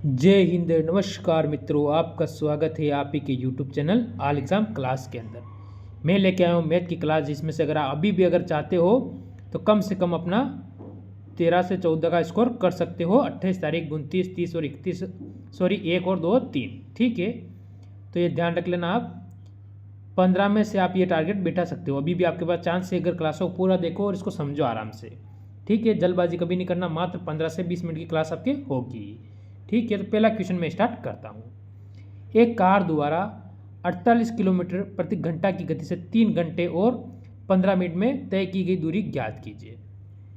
जय हिंद। नमस्कार मित्रों, आपका स्वागत है आप ही के YouTube channel all exam class के अंदर। मैं लेके आया हूँ मैथ की क्लास, जिसमें से अगर आप अभी भी अगर चाहते हो तो कम से कम अपना 13 से 14 का स्कोर कर सकते हो। 28 तारीख, 29, 30 और 31, सॉरी 1 और 2 और 3, ठीक है। तो ये ध्यान रख लेना, आप 15 में से आप ये टारगेट बैठा सकते हो। अभी भी आपके पास चांस है, अगर क्लासों को पूरा देखो और इसको समझो आराम से, ठीक है। जल्दबाजी कभी नहीं करना। मात्र 15 से 20 मिनट की क्लास आपके होगी, ठीक है। तो पहला क्वेश्चन मैं स्टार्ट करता हूँ। एक कार द्वारा 48 किलोमीटर प्रति घंटा की गति से 3 घंटे और 15 मिनट में तय की गई दूरी ज्ञात कीजिए,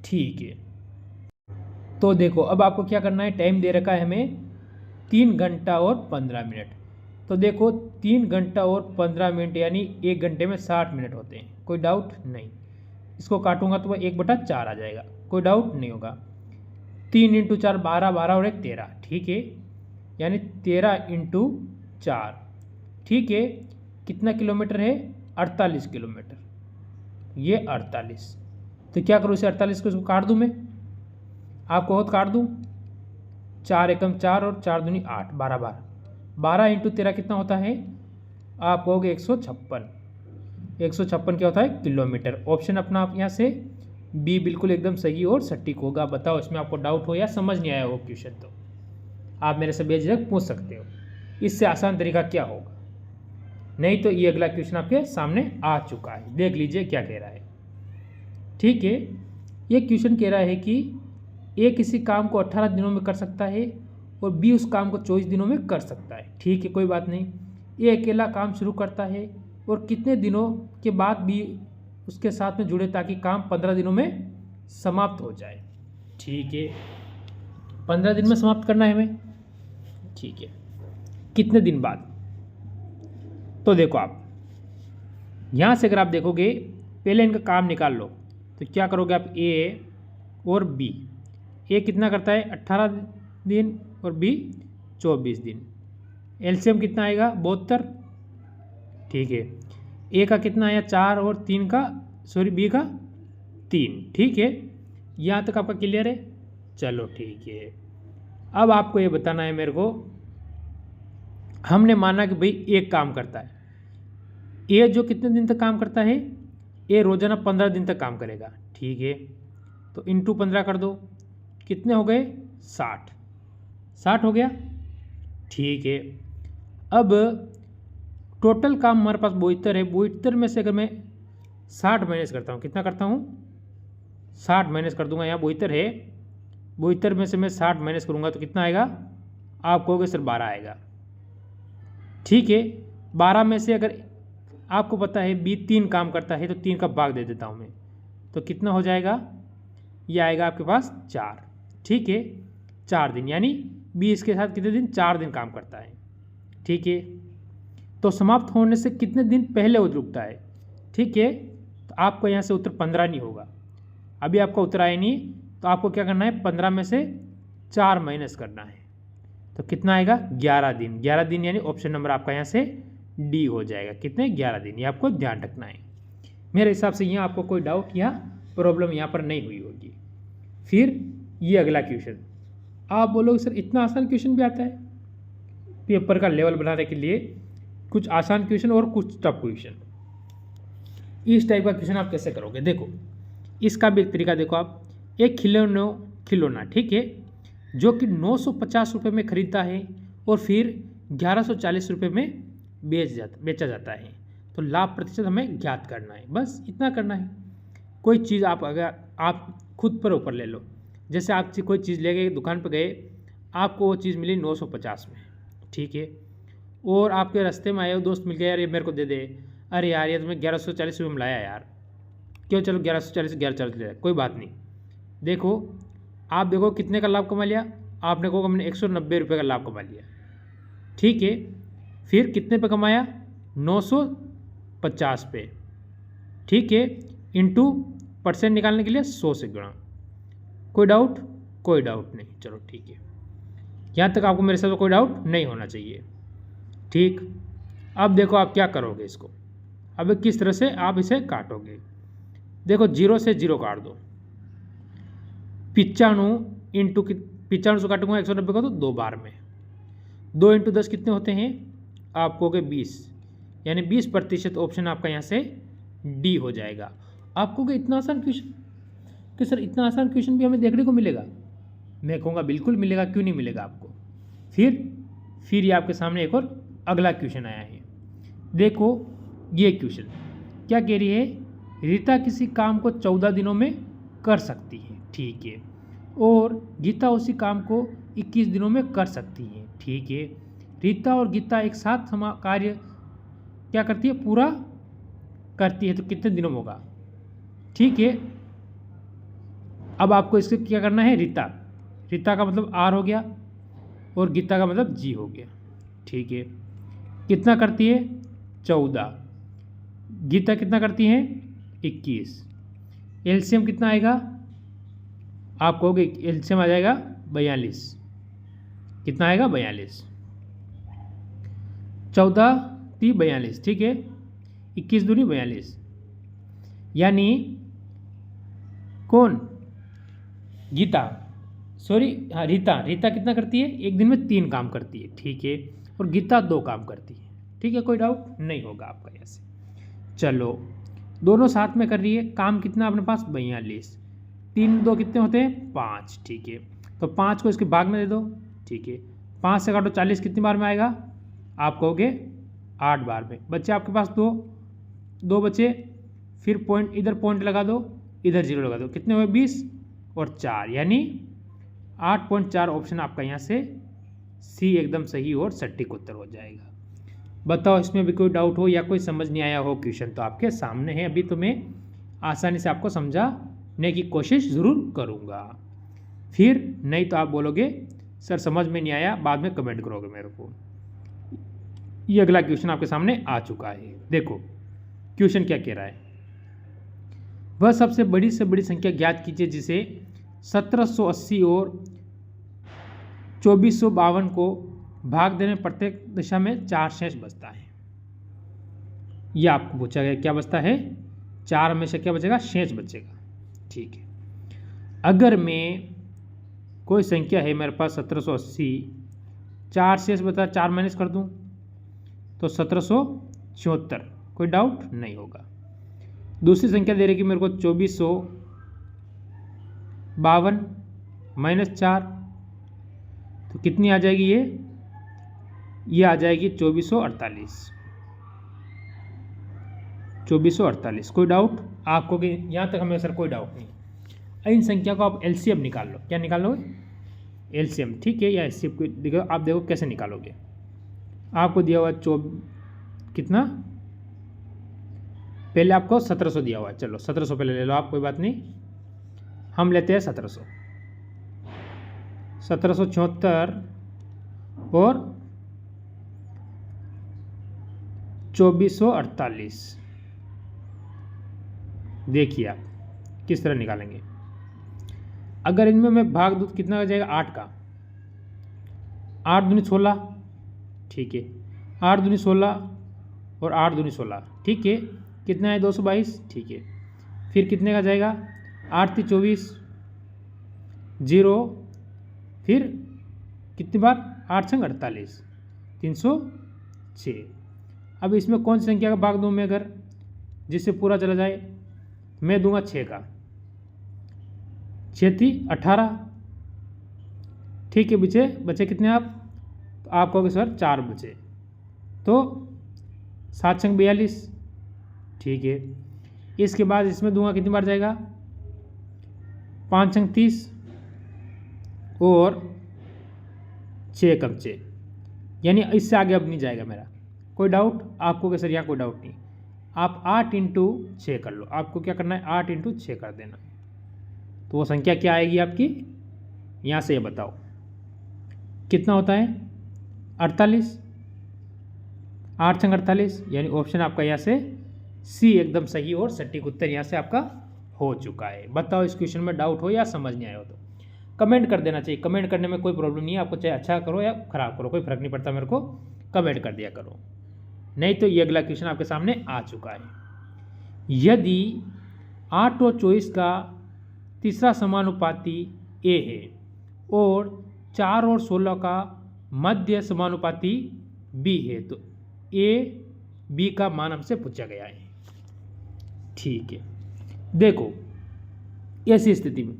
ठीक है। तो देखो, अब आपको क्या करना है, टाइम दे रखा है हमें 3 घंटा और 15 मिनट। तो देखो 3 घंटा और 15 मिनट यानी 1 घंटे में 60 मिनट होते हैं, कोई डाउट नहीं। इसको काटूंगा तो वह 1/4 आ जाएगा, कोई डाउट नहीं होगा। 3 × 4 12, 12 और 1 13, ठीक है। यानी 13 × 4, ठीक है। कितना किलोमीटर है? 48 किलोमीटर। ये 48, तो क्या करूँ इसे 48 को इसको काट दूँ मैं, आपको बहुत काट दूँ। 4 एकम 4 और 4 दूनी 8, 12 12, 12 × 13 कितना होता है? आप कहोगे 156। 156 क्या होता है? किलोमीटर। ऑप्शन अपना आप यहाँ से बी बिल्कुल एकदम सही और सटीक होगा। बताओ इसमें आपको डाउट हो या समझ नहीं आया हो क्वेश्चन, तो आप मेरे से बेझिझक पूछ सकते हो। इससे आसान तरीका क्या होगा? नहीं तो ये अगला क्वेश्चन आपके सामने आ चुका है, देख लीजिए क्या कह रहा है, ठीक है। ये क्वेश्चन कह रहा है कि ए किसी काम को 18 दिनों में कर सकता है और बी उस काम को 24 दिनों में कर सकता है, ठीक है, कोई बात नहीं। ए अकेला काम शुरू करता है और कितने दिनों के बाद बी उसके साथ में जुड़े ताकि काम 15 दिनों में समाप्त हो जाए, ठीक है। 15 दिन में समाप्त करना है हमें, ठीक है। कितने दिन बाद? तो देखो आप यहाँ से अगर आप देखोगे, पहले इनका काम निकाल लो। तो क्या करोगे आप, ए और बी। ए कितना करता है? 18 दिन और बी 24 दिन। एलसीएम कितना आएगा? 72, ठीक है। ए का कितना आया? 4 और 3 का, सॉरी बी का 3, ठीक है। यहाँ तक आपका क्लियर है? चलो ठीक है। अब आपको ये बताना है मेरे को, हमने माना कि भाई एक काम करता है ए, जो कितने दिन तक काम करता है? ए रोजाना 15 दिन तक काम करेगा, ठीक है। तो इंटू 15 कर दो, कितने हो गए? 60। 60 हो गया, ठीक है। अब टोटल काम हमारे पास 72 है। 72 में से अगर मैं 60 माइनस करता हूँ, कितना करता हूँ? 60 माइनस कर दूंगा। यहाँ 72 है, 72 में से मैं 60 माइनस करूँगा तो कितना आएगा? आप कहोगे सर 12 आएगा, ठीक है। 12 में से अगर आपको पता है बी 3 काम करता है तो 3 का भाग दे देता हूँ मैं, तो कितना हो जाएगा? ये आएगा आपके पास 4, ठीक है। 4 दिन, यानी बी इसके साथ कितने दिन? 4 दिन काम करता है, ठीक है। तो समाप्त होने से कितने दिन पहले वो रुकता है, ठीक है। तो आपको यहाँ से उत्तर 15 नहीं होगा, अभी आपका उत्तर आया नहीं। तो आपको क्या करना है? 15 में से 4 माइनस करना है, तो कितना आएगा? 11 दिन। 11 दिन यानी ऑप्शन नंबर आपका यहाँ से डी हो जाएगा। कितने? 11 दिन। ये आपको ध्यान रखना है। मेरे हिसाब से यहाँ आपको कोई डाउट या प्रॉब्लम यहाँ पर नहीं हुई होगी। फिर ये अगला क्वेश्चन, आप बोलोगे सर इतना आसान क्वेश्चन भी आता है? पेपर का लेवल बनाने के लिए कुछ आसान क्वेश्चन और कुछ टफ क्वेश्चन, इस टाइप का क्वेश्चन आप कैसे करोगे? देखो इसका भी एक तरीका देखो। आप एक खिलौना, ठीक है, जो कि 950 रुपये में खरीदता है और फिर 1140 रुपये में बेचा जाता है, तो लाभ प्रतिशत हमें ज्ञात करना है। बस इतना करना है। कोई चीज़ आप अगर आप खुद पर ऊपर ले लो, जैसे आप कोई चीज़ ले गए, दुकान पर गए, आपको वो चीज़ मिली 950 में, ठीक है। और आपके रास्ते में आए हो, दोस्त मिल गया, यार ये मेरे को दे दे। अरे यार ये तुम्हें 1140 रुपये में लाया यार, क्यों, चलो 1140 1140 ले, कोई बात नहीं। देखो आप देखो कितने का लाभ कमा लिया आपने, को हमने 190 रुपये का लाभ कमा लिया, ठीक है। फिर कितने पे कमाया? 950 पे, ठीक है। इंटू परसेंट निकालने के लिए 100 से गुणा। कोई डाउट? कोई डाउट नहीं, चलो ठीक है। यहाँ तक आपको मेरे साथ कोई डाउट नहीं होना चाहिए, ठीक। अब देखो आप क्या करोगे इसको, अब किस तरह से आप इसे काटोगे। देखो 0 से 0 काट दो। 95 इंटू 95 से काटूंगा 190 को तो 2 बार में, 2 × 10 कितने होते हैं, आप कहोगे 20, यानी 20%। ऑप्शन आपका यहाँ से डी हो जाएगा। आप कहोगे इतना आसान क्वेश्चन कि सर इतना आसान क्वेश्चन भी हमें देखने को मिलेगा? मैं कहूँगा बिल्कुल मिलेगा, क्यों नहीं मिलेगा आपको। फिर ये आपके सामने एक और अगला क्वेश्चन आया है। देखो ये क्वेश्चन क्या कह रही है, रीता किसी काम को 14 दिनों में कर सकती है, ठीक है, और गीता उसी काम को 21 दिनों में कर सकती है, ठीक है। रीता और गीता एक साथ कार्य क्या करती है, पूरा करती है, तो कितने दिनों में होगा, ठीक है। अब आपको इसके क्या करना है, रीता का मतलब आर हो गया और गीता का मतलब जी हो गया, ठीक है। कितना करती है, 14, गीता कितना करती है, 21। एलसीएम कितना आएगा, आप कहोगे एलसीएम आ जाएगा 42। कितना आएगा, 42। 14 × 42, ठीक है, 21 दूनी 42। यानी कौन, गीता, सॉरी हाँ रीता कितना करती है, एक दिन में 3 काम करती है, ठीक है, और गीता 2 काम करती है, ठीक है। कोई डाउट नहीं होगा आपका यहाँ से। चलो दोनों साथ में कर रही है, काम कितना अपने पास, 42, 3 2 कितने होते हैं, 5, ठीक है। तो 5 को इसके भाग में दे दो, ठीक है। 5 से काटो 40 कितनी बार में आएगा, आप कहोगे 8 बार में। बच्चे आपके पास दो बचे, फिर पॉइंट, इधर पॉइंट लगा दो, इधर 0 लगा दो, कितने हुए, 20 और 4, यानी 8.4 ऑप्शन आपका यहाँ से सी एकदम सही और सटीक उत्तर हो जाएगा। बताओ इसमें भी कोई डाउट हो या कोई समझ नहीं आया हो क्वेश्चन, तो आपके सामने है, अभी तो मैं आसानी से आपको समझाने की कोशिश ज़रूर करूँगा। फिर नहीं तो आप बोलोगे सर समझ में नहीं आया, बाद में कमेंट करोगे मेरे को। ये अगला क्वेश्चन आपके सामने आ चुका है। देखो क्वेश्चन क्या कह रहा है, वह सबसे बड़ी से बड़ी संख्या ज्ञात कीजिए जिसे 1780 और 2452 को भाग देने प्रत्येक दिशा में 4 शेष बचता है। यह आपको पूछा गया, क्या बचता है, 4 में से क्या बचेगा, शेष बचेगा, ठीक है। अगर मैं कोई संख्या है मेरे पास 1780, 4 शेष बचा, 4 माइनस कर दूं तो 1774, कोई डाउट नहीं होगा। दूसरी संख्या दे रही मेरे को 2452 माइनस 4, तो कितनी आ जाएगी, ये आ जाएगी 2448। कोई डाउट आपको कि यहाँ तक हमें सर कोई डाउट नहीं। इन संख्या को आप एलसीएम निकाल लो, क्या निकालोगे, एलसीएम, ठीक है, या एलसीएम को देखो, आप देखो कैसे निकालोगे। आपको दिया हुआ कितना, पहले आपको 1700 दिया हुआ है, चलो 1700 पहले ले लो आप, कोई बात नहीं, हम लेते हैं 1774 और 2448। देखिए आप किस तरह निकालेंगे। अगर इनमें मैं भाग दूँ कितना आ जाएगा, 8 का, 8 दूनी 16, ठीक है, 8 दूनी 16 और 8 दूनी 16, ठीक है, कितना है 222, ठीक है। फिर कितने का जाएगा, 8 × 24, 0, फिर कितनी बार, 8 × 48, 306। अब इसमें कौन सी संख्या का भाग दूँ मैं, अगर जिससे पूरा चला जाए, मैं दूंगा 6 का, 6 थी 18, ठीक है। बचे कितने आप, तो आप कहोगे सर 4 बचे, तो 7 × 42, ठीक है। इसके बाद इसमें दूंगा कितनी बार जाएगा, 5 × 30 और 6 × 6, यानी इससे आगे अब नहीं जाएगा मेरा। कोई डाउट आपको, सर यहाँ कोई डाउट नहीं, आप 8 × 6 कर लो, आपको क्या करना है, 8 × 6 कर देना, तो वो संख्या क्या आएगी आपकी, यहाँ से ये बताओ कितना होता है, 48, 8 × 48, यानी ऑप्शन आपका यहाँ से सी एकदम सही और सटीक उत्तर यहाँ से आपका हो चुका है। बताओ इस क्वेश्चन में डाउट हो या समझ नहीं आया हो तो कमेंट कर देना चाहिए, कमेंट करने में कोई प्रॉब्लम नहीं है, आपको चाहे अच्छा करो या खराब करो, कोई फर्क नहीं पड़ता, मेरे को कमेंट कर दिया करो। नहीं तो ये अगला क्वेश्चन आपके सामने आ चुका है। यदि 8 और 24 का तीसरा समानुपाती ए है और 4 और 16 का मध्य समानुपाती बी है, तो ए बी का मान हमसे पूछा गया है। ठीक है, देखो ऐसी स्थिति में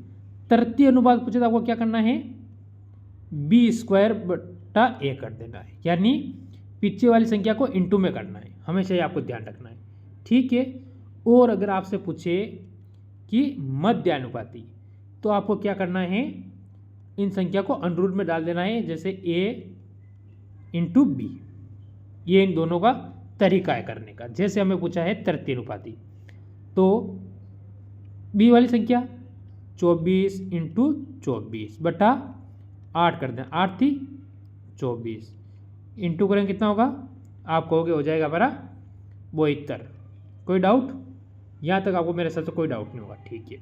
तृतीय अनुपात पूछे तो आपको क्या करना है, बी स्क्वायर बटा ए कर देना है, यानी पीछे वाली संख्या को इंटू में करना है, हमेशा ये आपको ध्यान रखना है। ठीक है, और अगर आपसे पूछे कि मध्यानुपाती तो आपको क्या करना है, इन संख्या को अंडर रूट में डाल देना है, जैसे ए इंटू बी। ये इन दोनों का तरीका है करने का। जैसे हमें पूछा है तृतीय अनुपाती, तो बी वाली संख्या 24 इंटू 24 बटा 8 कर दें, 8 थी 24 इंटू करेंगे कितना होगा, आप कहोगे हो जाएगा हमारा 72। कोई डाउट? यहाँ तक आपको मेरे हिसाब से कोई डाउट नहीं होगा। ठीक है,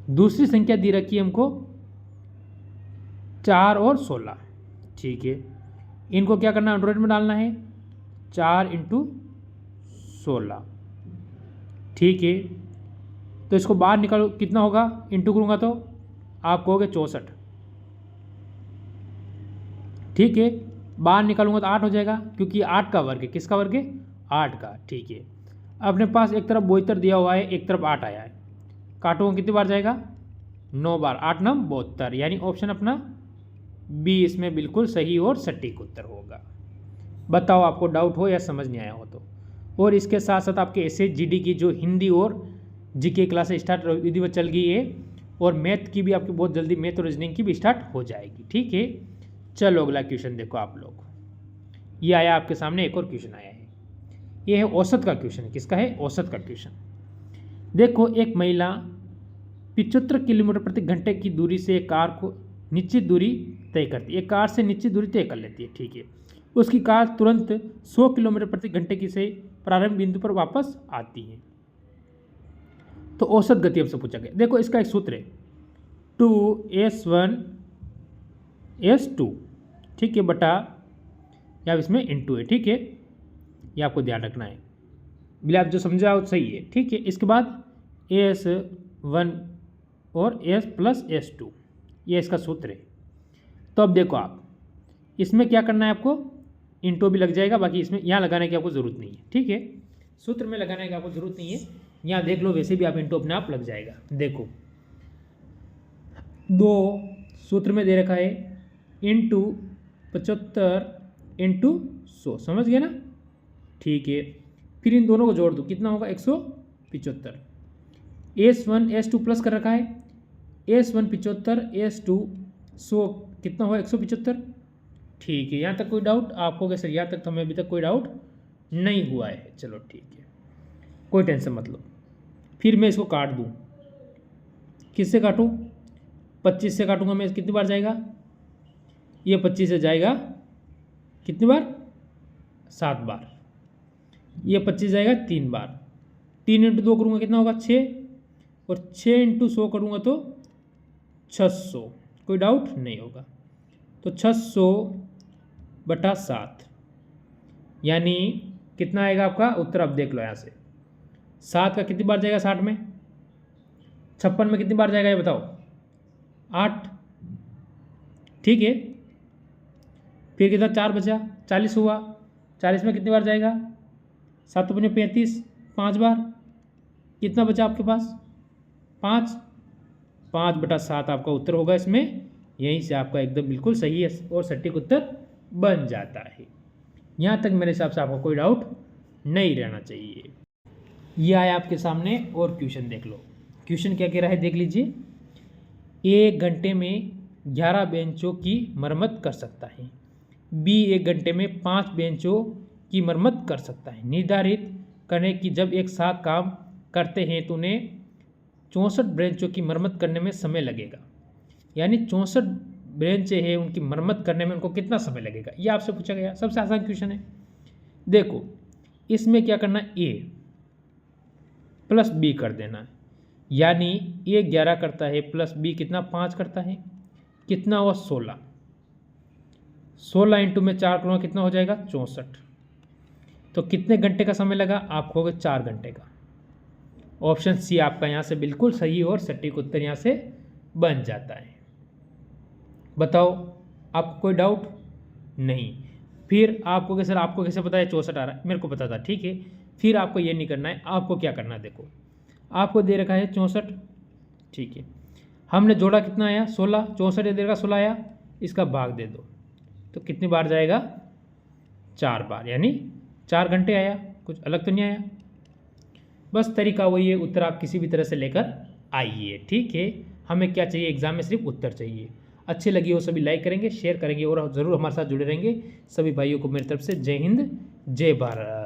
दूसरी संख्या दी रखी है हमको 4 और 16। ठीक है, इनको क्या करना है, अंडर रूट में डालना है, 4 इंटू 16। ठीक है, तो इसको बाहर निकालो कितना होगा, इंटू करूँगा तो आप कहोगे 64। ठीक है, बाहर निकालूंगा तो 8 हो जाएगा, क्योंकि 8 का वर्ग है। किसका वर्ग है? 8 का। ठीक है, अपने पास एक तरफ 72 दिया हुआ है, एक तरफ 8 आया है, काटूंगा कितनी बार जाएगा, 9 बार, 8 9 72, यानी ऑप्शन अपना बी इसमें बिल्कुल सही और सटीक उत्तर होगा। बताओ आपको डाउट हो या समझ नहीं आया हो तो। और इसके साथ साथ आपके एसएस जीडी की जो हिंदी और जीके क्लासेस स्टार्ट विधिवत चल गई है, और मैथ की भी आपकी बहुत जल्दी मैथ और रीजनिंग की भी स्टार्ट हो जाएगी। ठीक है, चलो अगला क्वेश्चन देखो आप लोग। ये आया आपके सामने, एक और क्वेश्चन आया है, ये है औसत का क्वेश्चन। किसका है? औसत का क्वेश्चन। देखो, एक महिला 75 किलोमीटर प्रति घंटे की दूरी से एक कार को निश्चित दूरी तय करती है, एक कार से निश्चित दूरी तय कर लेती है। ठीक है, उसकी कार तुरंत 100 किलोमीटर प्रति घंटे की से प्रारंभ बिंदु पर वापस आती है, तो औसत गति हमसे पूछा गया। देखो, इसका एक सूत्र है 2s1 s2। ठीक है, बटा या इसमें इंटू है। ठीक है, ये आपको ध्यान रखना है, बिल्कुल आप जो समझा वो सही है। ठीक है, इसके बाद s1 और s प्लस s2, ये इसका सूत्र है। तो अब देखो, आप इसमें क्या करना है, आपको इंटू भी लग जाएगा, बाकी इसमें यहाँ लगाने की आपको ज़रूरत नहीं है। ठीक है, सूत्र में लगाने की आपको ज़रूरत नहीं है, यहाँ देख लो, वैसे भी आप इंटू अपने आप लग जाएगा। देखो, 2 सूत्र में दे रखा है इंटू 75 इंटू 100, समझ गए ना। ठीक है, फिर इन दोनों को जोड़ दो, कितना होगा 175। s1 s2 प्लस कर रखा है, s1 75 s2 100, कितना होगा 175। ठीक है, यहाँ तक कोई डाउट आपको? क्या सर, यहाँ तक तो हमें अभी तक कोई डाउट नहीं हुआ है। चलो ठीक है, कोई टेंशन मत लो। फिर मैं इसको काट दूँ, किससे काटूँ? 25 से काटूंगा मैं, कितनी बार जाएगा, ये 25 से जाएगा कितनी बार, 7 बार। ये 25 जाएगा 3 बार, 3 इंटू 2 करूँगा कितना होगा 6, और 6 इंटू 100 करूँगा तो 600। कोई डाउट नहीं होगा, तो 600 बटा 7, यानी कितना आएगा आपका उत्तर। अब देख लो यहाँ से, 7 का कितनी बार जाएगा 60 में, 56 में कितनी बार जाएगा ये बताओ, 8। ठीक है, फिर कितना 4 बचा, 40 हुआ, 40 में कितनी बार जाएगा, 7 × 35, 5 बार। कितना बचा आपके पास, 5। 5 बटा 7 आपका उत्तर होगा इसमें। यहीं से आपका एकदम बिल्कुल सही है और सटीक उत्तर बन जाता है। यहाँ तक मेरे हिसाब से आपको कोई डाउट नहीं रहना चाहिए। ये आया आपके सामने, और क्वेश्चन देख लो। क्वेश्चन क्या कह रहा है देख लीजिए, 1 घंटे में 11 बेंचों की मरम्मत कर सकता है, बी 1 घंटे में 5 बेंचों की मरम्मत कर सकता है। निर्धारित करें कि जब एक साथ काम करते हैं तो उन्हें 64 बेंचों की मरम्मत करने में समय लगेगा, यानी 64 बेंचें हैं, उनकी मरम्मत करने में उनको कितना समय लगेगा, ये आपसे पूछा गया। सबसे आसान क्वेश्चन है। देखो, इसमें क्या करना है, ए प्लस बी कर देना है, यानी ए 11 करता है प्लस बी कितना 5 करता है, कितना हुआ 16। 16 इंटू में 4 करूँगा कितना हो जाएगा 64। तो कितने घंटे का समय लगा, आप कहोगे 4 घंटे का। ऑप्शन सी आपका यहाँ से बिल्कुल सही और सटीक उत्तर यहाँ से बन जाता है। बताओ आपको कोई डाउट? नहीं। फिर आपको सर आपको कैसे पता है 64 आ रहा है? मेरे को पता था, ठीक है। फिर आपको ये नहीं करना है, आपको क्या करना है देखो, आपको दे रखा है 64, ठीक है। हमने जोड़ा कितना आया 16, 64 दे रखा 16 आया, इसका भाग दे दो तो कितनी बार जाएगा 4 बार, यानी 4 घंटे आया, कुछ अलग तो नहीं आया। बस तरीका वही है, उत्तर आप किसी भी तरह से लेकर आइए, ठीक है। हमें क्या चाहिए एग्जाम में, सिर्फ उत्तर चाहिए। अच्छी लगी हो सभी लाइक करेंगे, शेयर करेंगे और ज़रूर हमारे साथ जुड़े रहेंगे। सभी भाइयों को मेरी तरफ से जय हिंद जय भारत।